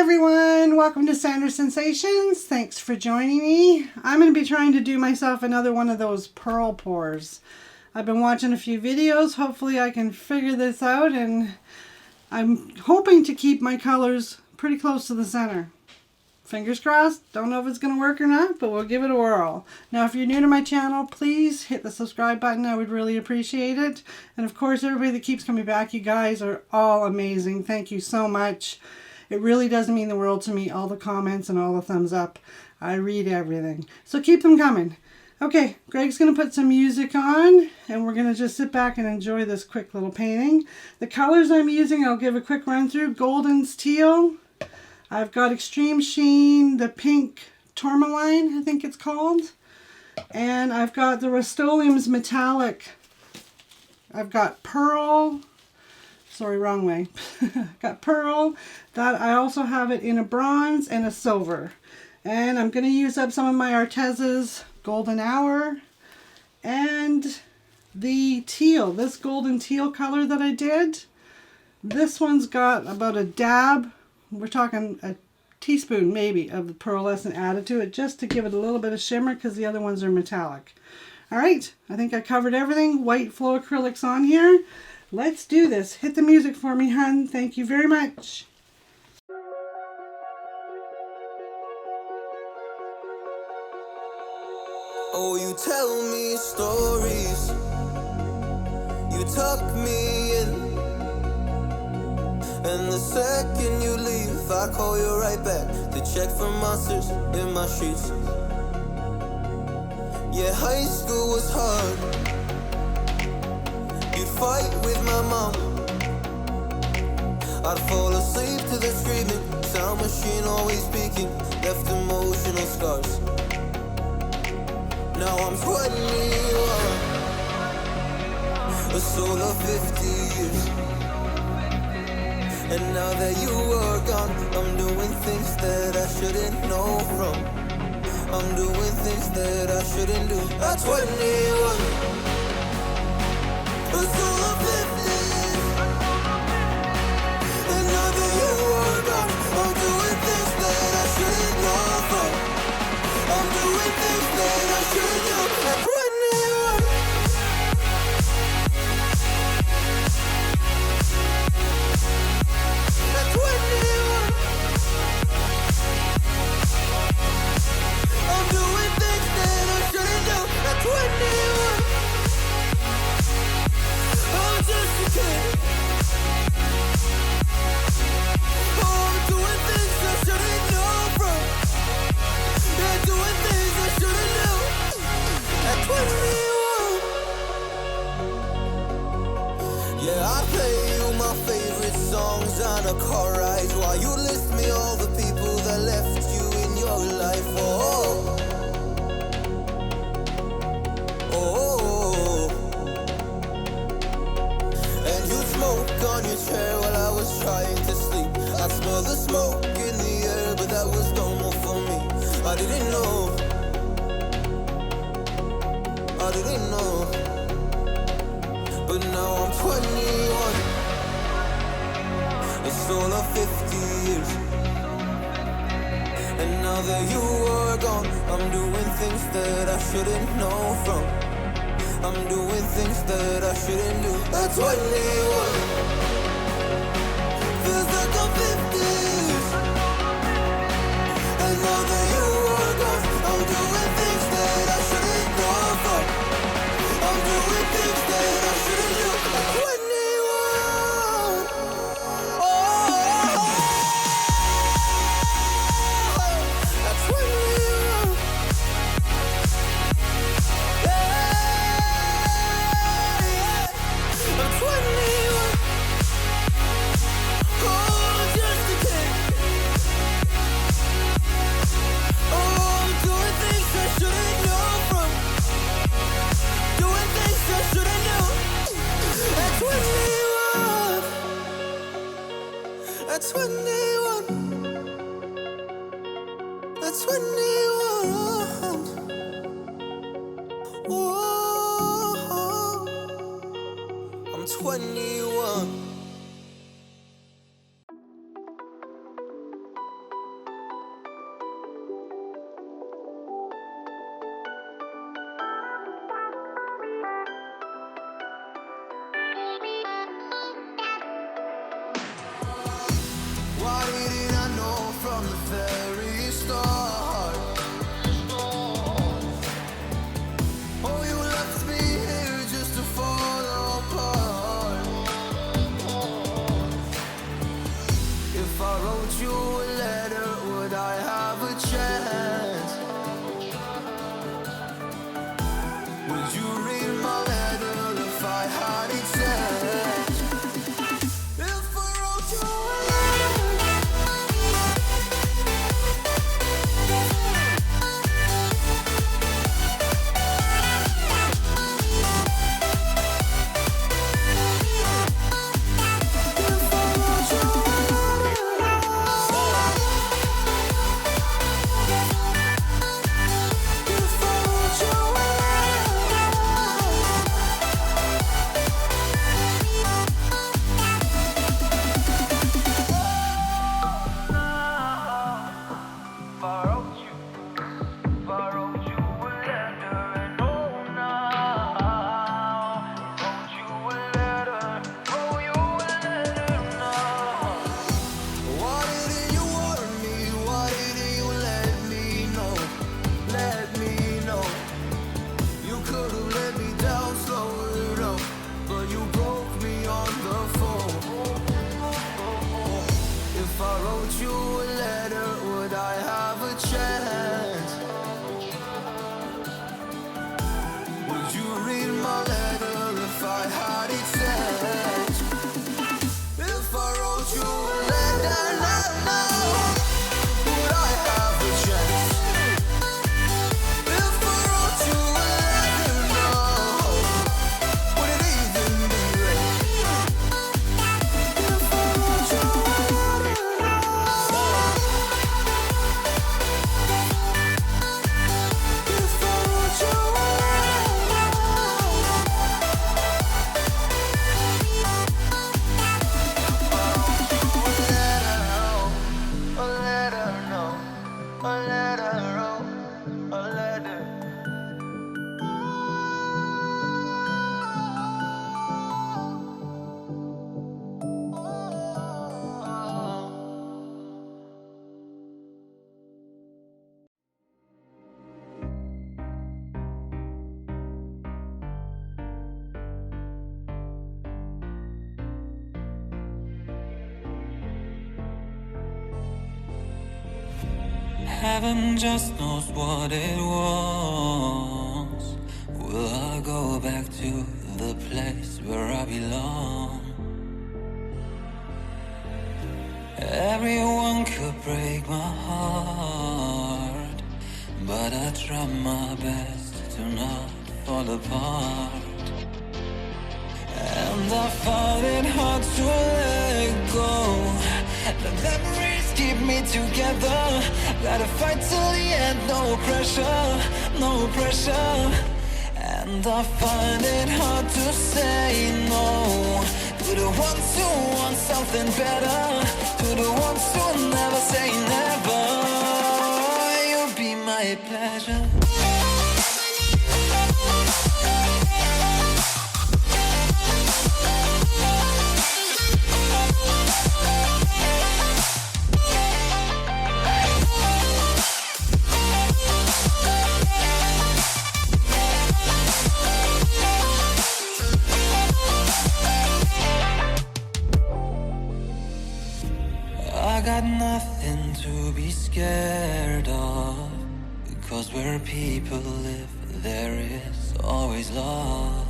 everyone, welcome to Sandra Sensations. Thanks for joining me. I'm going to be trying to do myself another one of those pearl pours. I've been watching a few videos. Hopefully I can figure this out, and I'm hoping to keep my colors pretty close to the center. Fingers crossed. Don't know if it's going to work or not, but we'll give it a whirl. Now, if you're new to my channel, please hit the subscribe button. I would really appreciate it. And of course, everybody that keeps coming back, you guys are all amazing. Thank you so much. It really does mean the world to me, all the comments and all the thumbs up. I read everything. So keep them coming. Okay, Greg's going to put some music on, and we're going to just sit back and enjoy this quick little painting. The colors I'm using, I'll give a quick run through. Golden's teal. I've got Extreme Sheen, the pink tourmaline, I think it's called. And I've got the Rust-Oleum's metallic. I've got pearl. Sorry, wrong way. Got pearl. That I also have it in a bronze and a silver. And I'm going to use up some of my Arteza's Golden Hour and the teal. This golden teal color that I did. This one's got about a dab. We're talking a teaspoon maybe of the pearlescent added to it just to give it a little bit of shimmer because the other ones are metallic. All right, I think I covered everything. White flow acrylics on here. Let's do this. Hit the music for me, hun. Thank you very much. Oh, you tell me stories. You tuck me in. And the second you leave, I call you right back to check for monsters in my sheets. Yeah, high school was hard. You'd fight with my mom. I'd fall asleep to the screaming. Sound machine always speaking. Left emotional scars. Now I'm 21. A soul of 50 years. And now that you are gone, I'm doing things that I shouldn't know from. I'm doing things that I shouldn't do. At 21. A soul of 50 years. And now that you are gone, I'm doing things that I shouldn't know from. I'm doing things that I shouldn't do. At 21. At 21. I'm doing things that I shouldn't do. At 21. I'm just a kid. Oh, I'm doing things I shouldn't know from. Yeah, doing things I shouldn't know. At 21. Yeah, I play you my favorite songs on a car ride while you list me all the people that left you in your life. Oh, oh, and you smoke on your chair while I was trying to sleep. I smell the smoke in the air, but that was normal for me. I didn't know. I didn't know. But now I'm 21. A soul of 50 years. And now that you are gone, I'm doing things that I shouldn't know from. I'm doing things that I shouldn't do. At 21. Feels like I'm 50 years. And now that you are gone, I'm doing things that I shouldn't know from. I'm doing things that I shouldn't do. At 21. Oh, at 21. Yeah, I'm 21. Oh, I'm just a kid. Oh, I'm doing things I shouldn't know from. Doing things I shouldn't know. At 21. At 21. At 21. Whoa. I'm 21. know from the very start. Oh, you left me here just to fall apart. If I wrote you a letter, would I have a chance? Would you read my letter if I had it sent? If I wrote you a Heaven just knows what it wants. Will I go back to the place where I belong? Everyone could break my heart, but I try my best to not fall apart. And I find it hard to let go. The memories keep me together. Gotta fight till the end, no pressure, no pressure. And I find it hard to say no to the ones who want something better, to the ones who never say never. You'll be my pleasure. I got nothing to be scared of, because where people live, there is always love.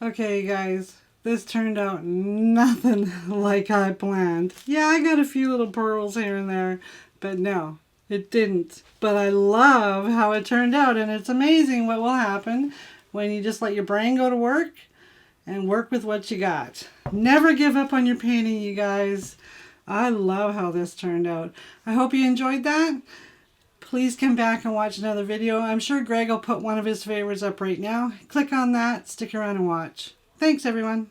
Okay, guys, this turned out nothing like I planned. Yeah, I got a few little pearls here and there, but no, it didn't. But I love how it turned out, and it's amazing what will happen when you just let your brain go to work and work with what you got. Never give up on your painting, you guys. I love how this turned out. I hope you enjoyed that. Please come back and watch another video. I'm sure Greg will put one of his favorites up right now. Click on that, stick around and watch. Thanks, everyone.